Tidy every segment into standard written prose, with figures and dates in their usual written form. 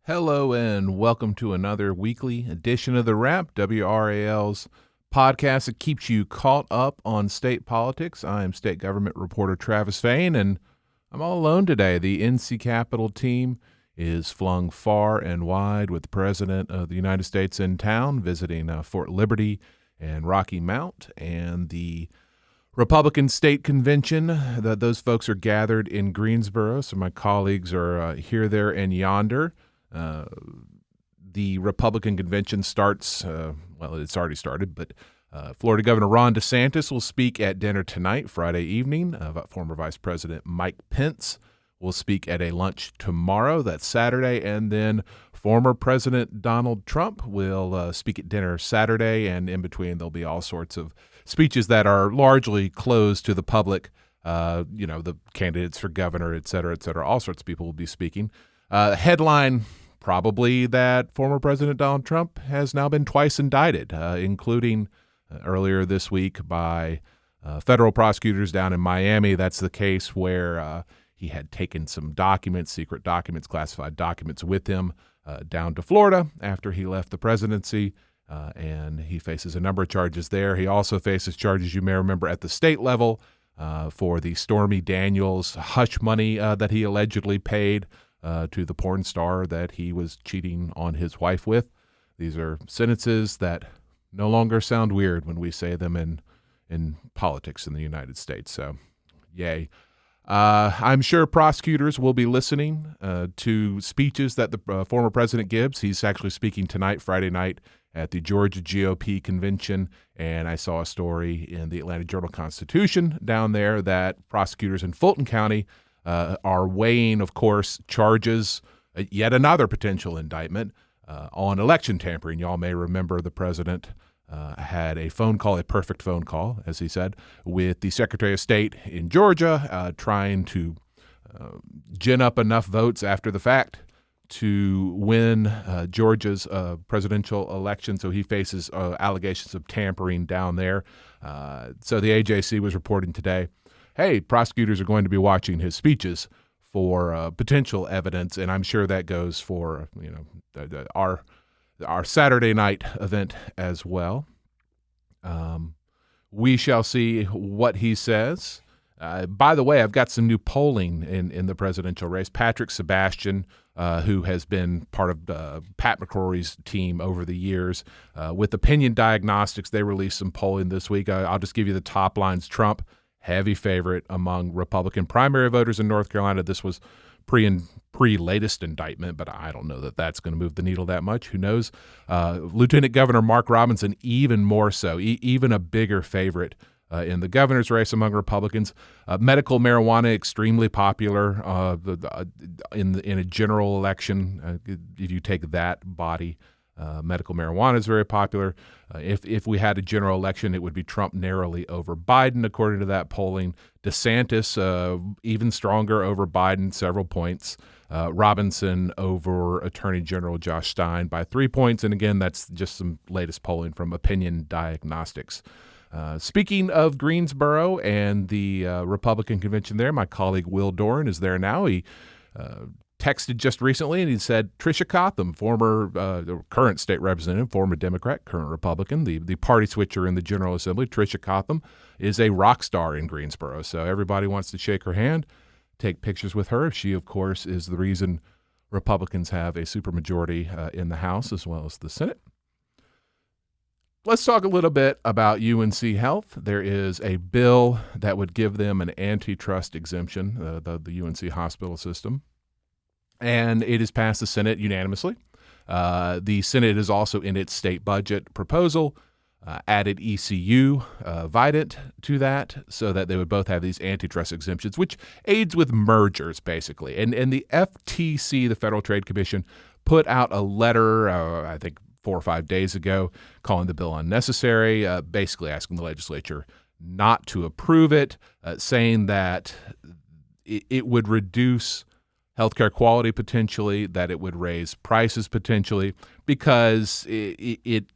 Hello and welcome to another weekly edition of the WRAP, WRAL's podcast that keeps you caught up on state politics. I am state government reporter Travis Fain, and I'm all alone today. The NC Capitol team is flung far and wide with the President of the United States in town, visiting Fort Liberty and Rocky Mount, and the Republican State Convention. Those folks are gathered in Greensboro, so my colleagues are here, there, and yonder. The Republican convention starts, it's already started, but Florida Governor Ron DeSantis will speak at dinner tonight, Friday evening. Former Vice President Mike Pence will speak at a lunch tomorrow, that's Saturday, and then former President Donald Trump will speak at dinner Saturday, and in between there'll be all sorts of speeches that are largely closed to the public, the candidates for governor, et cetera, all sorts of people will be speaking. Headline probably that former President Donald Trump has now been twice indicted, including earlier this week by federal prosecutors down in Miami. That's the case where he had taken some documents, secret documents, classified documents with him down to Florida after he left the presidency, and he faces a number of charges there. He also faces charges, you may remember, at the state level for the Stormy Daniels hush money that he allegedly paid to the porn star that he was cheating on his wife with. These are sentences that no longer sound weird when we say them in politics in the United States. So, yay. I'm sure prosecutors will be listening to speeches that the former president gives. He's actually speaking tonight, Friday night, at the Georgia GOP convention, and I saw a story in the Atlanta Journal-Constitution down there that prosecutors in Fulton County are weighing, of course, charges, yet another potential indictment on election tampering. Y'all may remember the president had a phone call, a perfect phone call, as he said, with the Secretary of State in Georgia, trying to gin up enough votes after the fact to win Georgia's presidential election. So he faces allegations of tampering down there. So the AJC was reporting today, hey, prosecutors are going to be watching his speeches for potential evidence, and I'm sure that goes for our Saturday night event as well. We shall see what he says. By the way, I've got some new polling in the presidential race. Patrick Sebastian, who has been part of Pat McCrory's team over the years, with Opinion Diagnostics, they released some polling this week. I'll just give you the top lines. Trump, heavy favorite among Republican primary voters in North Carolina. This was pre-latest indictment, but I don't know that that's going to move the needle that much. Who knows? Lieutenant Governor Mark Robinson, even more so, even a bigger favorite in the governor's race among Republicans. Medical marijuana, extremely popular in a general election. If you take that body, medical marijuana is very popular. If we had a general election, it would be Trump narrowly over Biden, according to that polling. DeSantis, even stronger over Biden, several points. Robinson over Attorney General Josh Stein by 3 points. And again, that's just some latest polling from Opinion Diagnostics. Speaking of Greensboro and the Republican convention there, my colleague Will Doran is there now. He texted just recently, and he said Tricia Cotham, current state representative, former Democrat, current Republican, the party switcher in the General Assembly, Tricia Cotham, is a rock star in Greensboro. So everybody wants to shake her hand, take pictures with her. She, of course, is the reason Republicans have a supermajority in the House as well as the Senate. Let's talk a little bit about UNC Health. There is a bill that would give them an antitrust exemption, the UNC hospital system. And it has passed the Senate unanimously. The Senate is also in its state budget proposal added ECU, Vidant to that so that they would both have these antitrust exemptions, which aids with mergers, basically. And the FTC, the Federal Trade Commission, put out a letter, I think 4 or 5 days ago, calling the bill unnecessary, basically asking the legislature not to approve it, saying that it would reduce healthcare quality potentially, that it would raise prices potentially, because it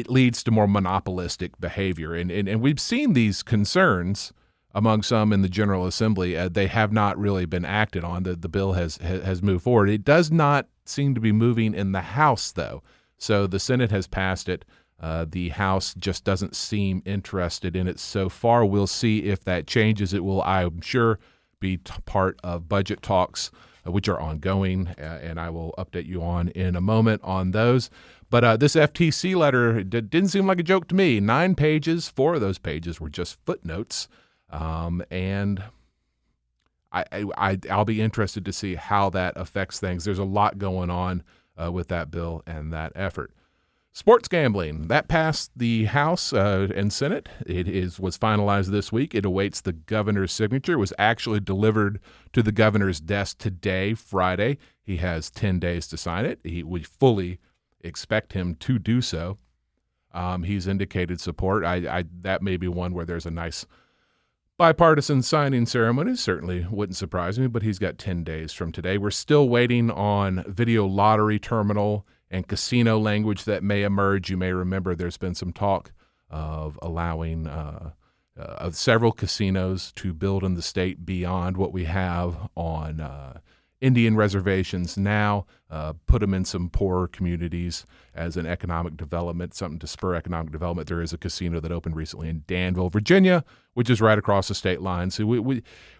leads to more monopolistic behavior. And we've seen these concerns among some in the General Assembly. They have not really been acted on. The bill has moved forward. It does not seem to be moving in the House, though. So the Senate has passed it. The House just doesn't seem interested in it so far. We'll see if that changes. It will, I'm sure, be part of budget talks, which are ongoing, and I will update you on in a moment on those. But this FTC letter didn't seem like a joke to me. 9 pages, 4 of those pages were just footnotes, and I'll be interested to see how that affects things. There's a lot going on with that bill and that effort. Sports gambling, that passed the House and Senate. It was finalized this week. It awaits the governor's signature. It was actually delivered to the governor's desk today, Friday. He has 10 days to sign it. We fully expect him to do so. He's indicated support. That may be one where there's a nice bipartisan signing ceremony. Certainly wouldn't surprise me, but he's got 10 days from today. We're still waiting on video lottery terminal and casino language that may emerge. You may remember there's been some talk of allowing of several casinos to build in the state beyond what we have on Indian reservations now, put them in some poorer communities as an economic development, something to spur economic development. There is a casino that opened recently in Danville, Virginia, which is right across the state line. So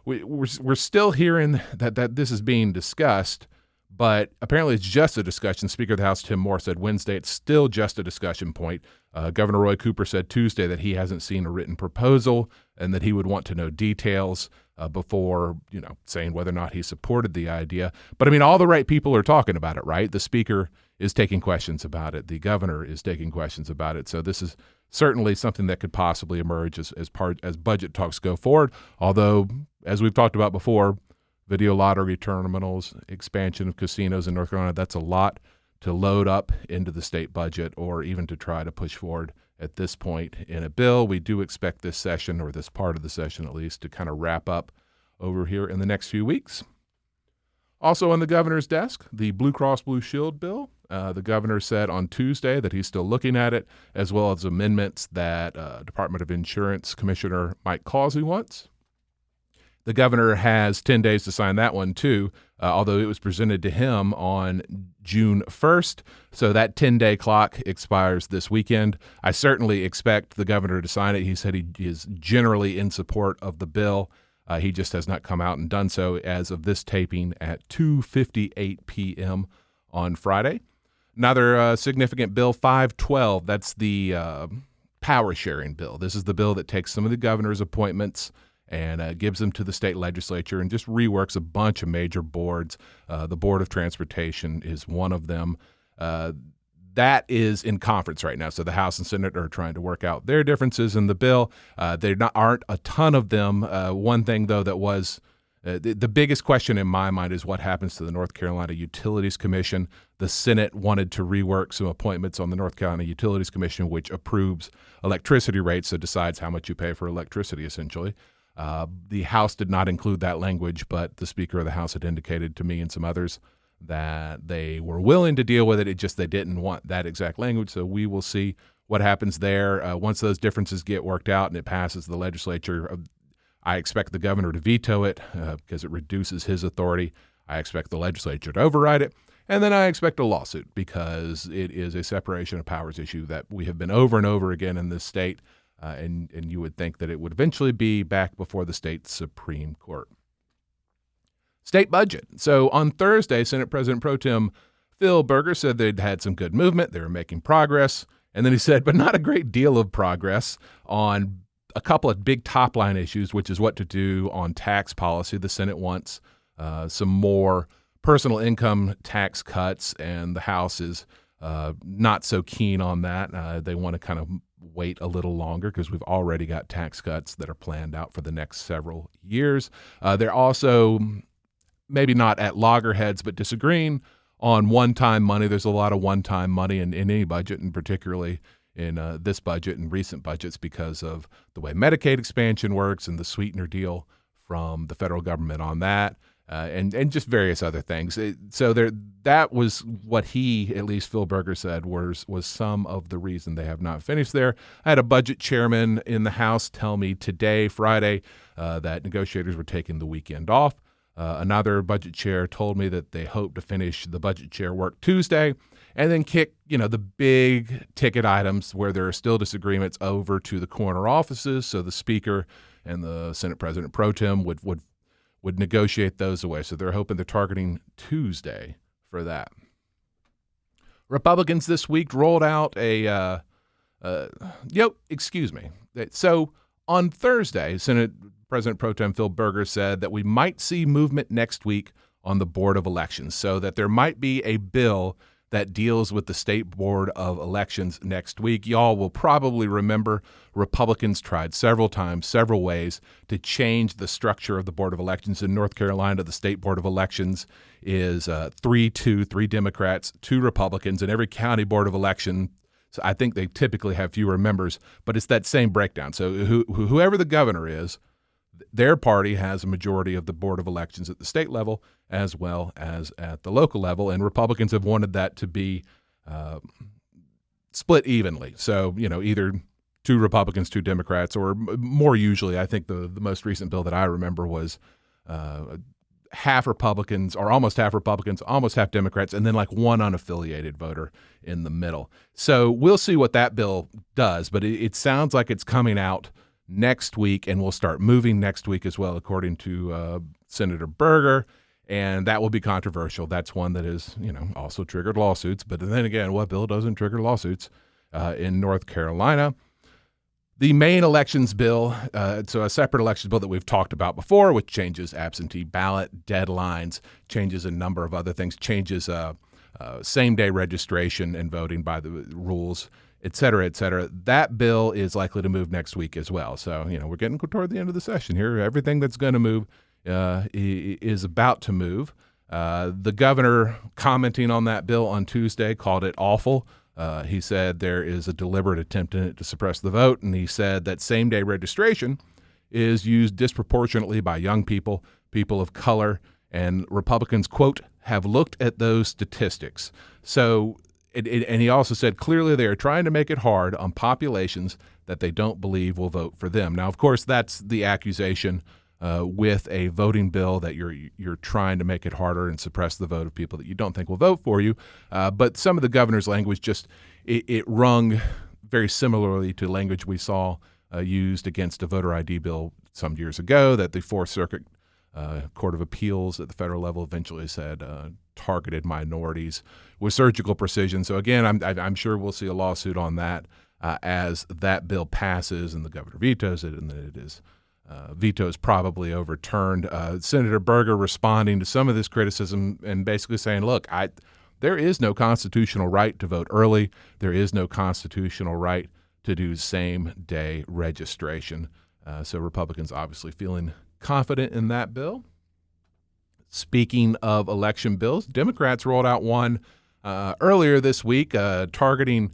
we're still hearing that this is being discussed, but apparently it's just a discussion. Speaker of the House Tim Moore said Wednesday it's still just a discussion point. Governor Roy Cooper said Tuesday that he hasn't seen a written proposal and that he would want to know details before, saying whether or not he supported the idea. But, all the right people are talking about it, right? The Speaker is taking questions about it. The governor is taking questions about it. So this is certainly something that could possibly emerge as budget talks go forward. Although, as we've talked about before, video lottery terminals, expansion of casinos in North Carolina, that's a lot to load up into the state budget or even to try to push forward at this point in a bill. We do expect this session, or this part of the session at least, to kind of wrap up over here in the next few weeks. Also on the governor's desk, the Blue Cross Blue Shield bill. The governor said on Tuesday that he's still looking at it, as well as amendments that Department of Insurance Commissioner Mike Causey wants. The governor has 10 days to sign that one, too, although it was presented to him on June 1st. So that 10-day clock expires this weekend. I certainly expect the governor to sign it. He said he is generally in support of the bill. He just has not come out and done so as of this taping at 2:58 p.m. on Friday. Another significant bill, 512, that's the power sharing bill. This is the bill that takes some of the governor's appointments and gives them to the state legislature and just reworks a bunch of major boards. The Board of Transportation is one of them. That is in conference right now. So the House and Senate are trying to work out their differences in the bill. There aren't a ton of them. One thing, though, that was the biggest question in my mind is what happens to the North Carolina Utilities Commission. The Senate wanted to rework some appointments on the North Carolina Utilities Commission, which approves electricity rates, so decides how much you pay for electricity, essentially. The House did not include that language, but the Speaker of the House had indicated to me and some others that they were willing to deal with it. It just they didn't want that exact language. So we will see what happens there. Once those differences get worked out and it passes the legislature, I expect the governor to veto it because it reduces his authority. I expect the legislature to override it. And then I expect a lawsuit because it is a separation of powers issue that we have been over and over again in this state. And you would think that it would eventually be back before the state Supreme Court. State budget. So on Thursday, Senate President Pro Tem Phil Berger said they'd had some good movement. They were making progress. And then he said, but not a great deal of progress on a couple of big top-line issues, which is what to do on tax policy. The Senate wants some more personal income tax cuts, and the House is not so keen on that. They want to kind of wait a little longer because we've already got tax cuts that are planned out for the next several years. They're also maybe not at loggerheads, but disagreeing on one-time money. There's a lot of one-time money in any budget, and particularly in this budget and recent budgets because of the way Medicaid expansion works and the sweetener deal from the federal government on that, and just various other things. That was what he, at least Phil Berger, said was some of the reason they have not finished there. I had a budget chairman in the House tell me today, Friday, that negotiators were taking the weekend off. Another budget chair told me that they hope to finish the budget chair work Tuesday and then kick, the big ticket items where there are still disagreements over to the corner offices. So the Speaker and the Senate President Pro Tem would negotiate those away. So they're hoping they're targeting Tuesday for that. Republicans this week rolled out So on Thursday, Senate President Pro Tem Phil Berger said that we might see movement next week on the Board of Elections, so that there might be a bill that deals with the State Board of Elections next week. Y'all will probably remember Republicans tried several times, several ways to change the structure of the Board of Elections. In North Carolina, the State Board of Elections is 3-2, 3 Democrats, 2 Republicans, and every county Board of Election, so I think they typically have fewer members, but it's that same breakdown. So whoever the governor is, their party has a majority of the Board of Elections at the state level as well as at the local level, and Republicans have wanted that to be split evenly. So, either 2 Republicans, 2 Democrats, or more usually, I think the most recent bill that I remember was half Republicans, or almost half Republicans, almost half Democrats, and then like one unaffiliated voter in the middle. So we'll see what that bill does, but it sounds like it's coming out next week, and we'll start moving next week as well, according to Senator Berger, and that will be controversial. That's one that is, also triggered lawsuits. But then again, what bill doesn't trigger lawsuits in North Carolina? The main elections bill, so a separate elections bill that we've talked about before, which changes absentee ballot deadlines, changes a number of other things, changes same-day registration and voting by the rules, et cetera, et cetera. That bill is likely to move next week as well. So, we're getting toward the end of the session here. Everything that's going to move is about to move. The governor, commenting on that bill on Tuesday, called it awful. He said there is a deliberate attempt in it to suppress the vote, and he said that same-day registration is used disproportionately by young people, people of color, and Republicans, quote, have looked at those statistics. So, and he also said clearly they are trying to make it hard on populations that they don't believe will vote for them. Now, of course, that's the accusation with a voting bill, that you're trying to make it harder and suppress the vote of people that you don't think will vote for you. But some of the governor's language just it rung very similarly to language we saw used against a voter ID bill some years ago that the Fourth Circuit Court of Appeals at the federal level eventually said targeted minorities with surgical precision. So again, I'm sure we'll see a lawsuit on that as that bill passes and the governor vetoes it, and then it is veto is probably overturned. Senator Berger responding to some of this criticism and basically saying, look, there is no constitutional right to vote early. There is no constitutional right to do same-day registration. So Republicans obviously feeling confident in that bill. Speaking of election bills, Democrats rolled out one earlier this week targeting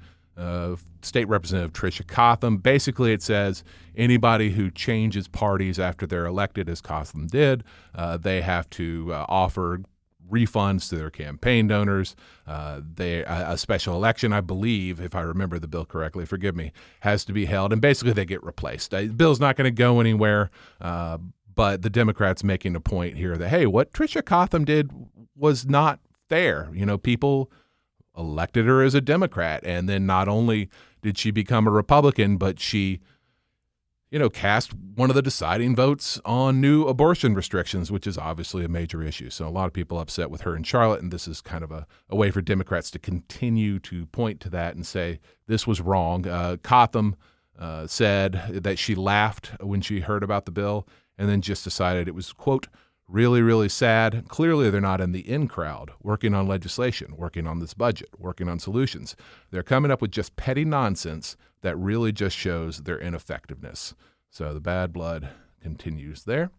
State Representative Tricia Cotham. Basically, it says anybody who changes parties after they're elected, as Cotham did, they have to offer refunds to their campaign donors. A special election, I believe, if I remember the bill correctly, forgive me, has to be held, and basically they get replaced. The bill's not going to go anywhere, but the Democrats making a point here that, hey, what Tricia Cotham did was not fair. People elected her as a Democrat, and then not only did she become a Republican, but she, cast one of the deciding votes on new abortion restrictions, which is obviously a major issue. So a lot of people upset with her in Charlotte, and this is kind of a way for Democrats to continue to point to that and say this was wrong. Cotham said that she laughed when she heard about the bill and then just decided it was, quote, really, really sad. Clearly, they're not in the in crowd working on legislation, working on this budget, working on solutions. They're coming up with just petty nonsense that really just shows their ineffectiveness. So the bad blood continues there.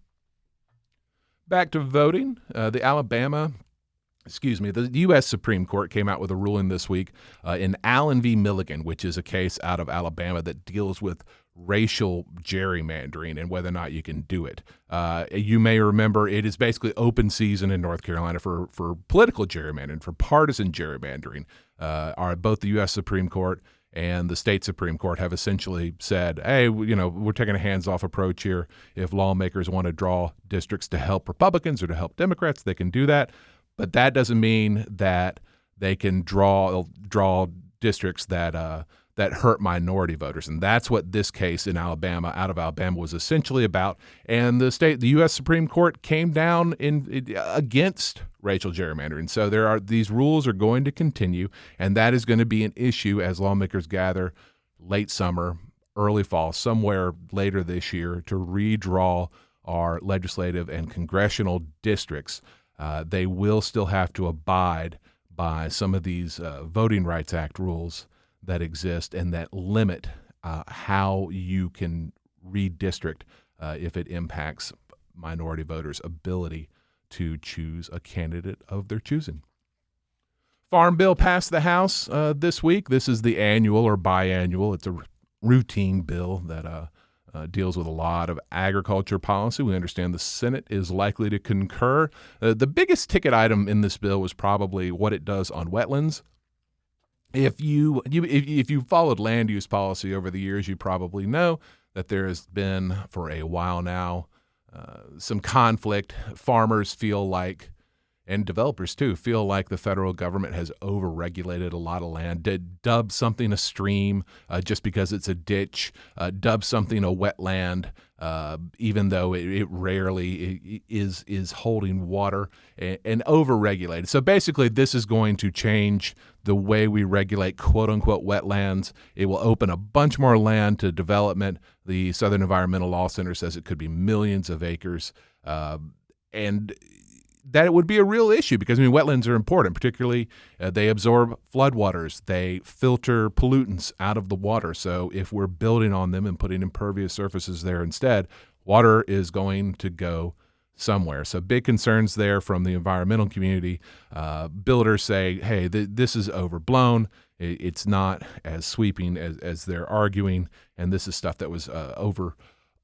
Back to voting. The Alabama the U.S. Supreme Court came out with a ruling this week in Allen v. Milligan, which is a case out of Alabama that deals with racial gerrymandering and whether or not you can do it. You may remember it is basically open season in North Carolina for political gerrymandering, for partisan gerrymandering. Both the U.S. Supreme Court and the state Supreme Court have essentially said, hey, we're taking a hands-off approach here. If lawmakers want to draw districts to help Republicans or to help Democrats, they can do that. But that doesn't mean that they can draw districts that hurt minority voters, and that's what this case in Alabama, out of Alabama, was essentially about. And the U.S. Supreme Court came down against racial gerrymandering. So these rules are going to continue, and that is going to be an issue as lawmakers gather late summer, early fall, somewhere later this year to redraw our legislative and congressional districts. They will still have to abide by some of these Voting Rights Act rules that exist and that limit how you can redistrict if it impacts minority voters' ability to choose a candidate of their choosing. Farm bill passed the House this week. This is the annual or biannual. It's a routine bill that deals with a lot of agriculture policy. We understand the Senate is likely to concur. The biggest ticket item in this bill was probably what it does on wetlands. If you followed land use policy over the years, you probably know that there has been for a while now some conflict. Farmers feel like, and developers too, feel like the federal government has overregulated a lot of land. Dub something a stream just because it's a ditch. Dub something a wetland, even though it rarely is holding water, and overregulated. So basically, this is going to change the way we regulate quote-unquote wetlands. It will open a bunch more land to development. The Southern Environmental Law Center says it could be millions of acres, and that it would be a real issue because, wetlands are important, particularly they absorb floodwaters. They filter pollutants out of the water. So if we're building on them and putting impervious surfaces there instead, water is going to go somewhere. So big concerns there from the environmental community. Builders say, hey, this is overblown. It's not as sweeping as they're arguing, and this is stuff that was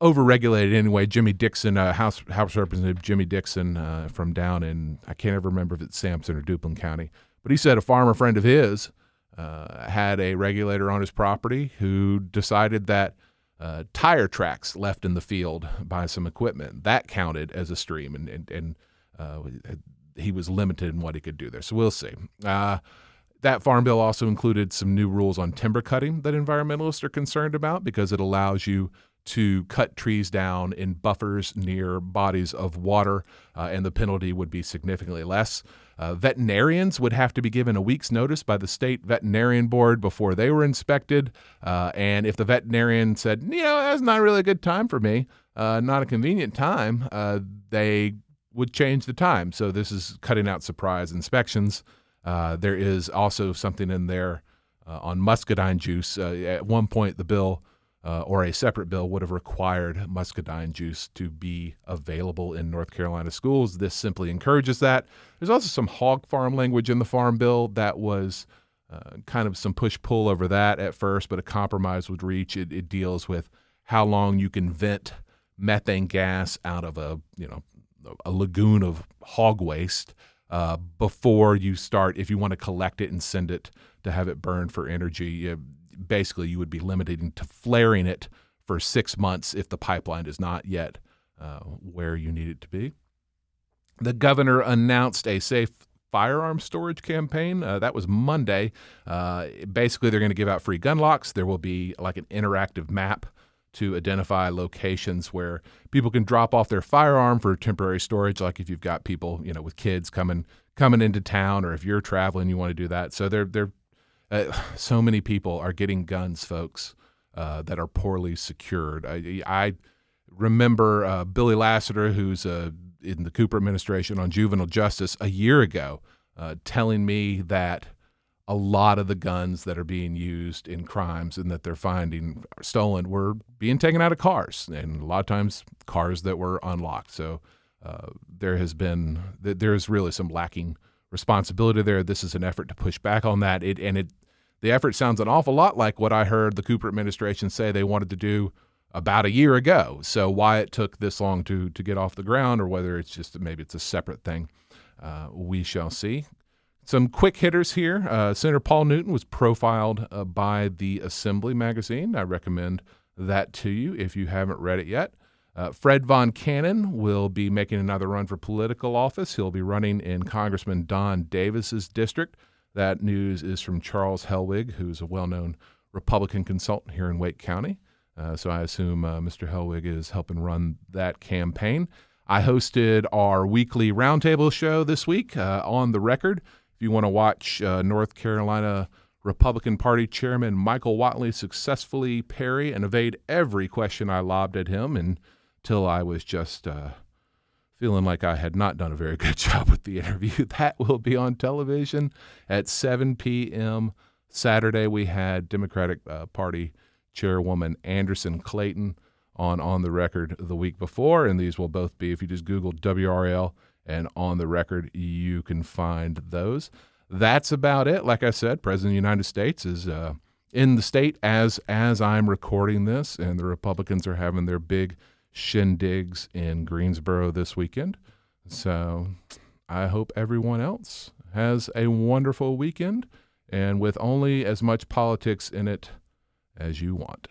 overregulated anyway. Jimmy Dixon, House Representative Jimmy Dixon from down in, I can't ever remember if it's Sampson or Duplin County, but he said a farmer friend of his had a regulator on his property who decided that tire tracks left in the field by some equipment, that counted as a stream, and he was limited in what he could do there. So we'll see. That farm bill also included some new rules on timber cutting that environmentalists are concerned about because it allows you to cut trees down in buffers near bodies of water, and the penalty would be significantly less. Veterinarians would have to be given a week's notice by the state veterinarian board before they were inspected, and if the veterinarian said, that's not really a good time for me, not a convenient time, they would change the time. So this is cutting out surprise inspections. There is also something in there on muscadine juice. At one point, the bill or a separate bill would have required muscadine juice to be available in North Carolina schools. This simply encourages that. There's also some hog farm language in the farm bill that was kind of some push-pull over that at first, but a compromise would reach. It deals with how long you can vent methane gas out of a lagoon of hog waste before you start, if you want to collect it and send it to have it burned for energy. Basically, you would be limited to flaring it for 6 months if the pipeline is not yet where you need it to be. The governor announced a safe firearm storage campaign. That was Monday. Basically, they're going to give out free gun locks. There will be like an interactive map to identify locations where people can drop off their firearm for temporary storage, like if you've got people, with kids coming into town, or if you're traveling, you want to do that. So so many people are getting guns, folks, that are poorly secured. I remember Billy Lassiter, who's in the Cooper administration on juvenile justice a year ago, telling me that a lot of the guns that are being used in crimes and that they're finding stolen were being taken out of cars, and a lot of times cars that were unlocked. So there's really some lacking responsibility there. This is an effort to push back on that. The effort sounds an awful lot like what I heard the Cooper administration say they wanted to do about a year ago. So why it took this long to get off the ground, or whether it's just maybe it's a separate thing, we shall see. Some quick hitters here. Senator Paul Newton was profiled by the Assembly magazine. I recommend that to you if you haven't read it yet. Fred Von Cannon will be making another run for political office. He'll be running in Congressman Don Davis's district. That news is from Charles Hellwig, who's a well-known Republican consultant here in Wake County. So I assume Mr. Hellwig is helping run that campaign. I hosted our weekly roundtable show this week, On the Record. If you want to watch North Carolina Republican Party Chairman Michael Whatley successfully parry and evade every question I lobbed at him until I was just feeling like I had not done a very good job with the interview. That will be on television at 7 p.m. Saturday. We had Democratic Party Chairwoman Anderson Clayton on the record the week before, and these will both be, if you just Google WRAL and On the Record, you can find those. That's about it. Like I said, President of the United States is in the state as I'm recording this, and the Republicans are having their big shindigs in Greensboro this weekend. So I hope everyone else has a wonderful weekend, and with only as much politics in it as you want.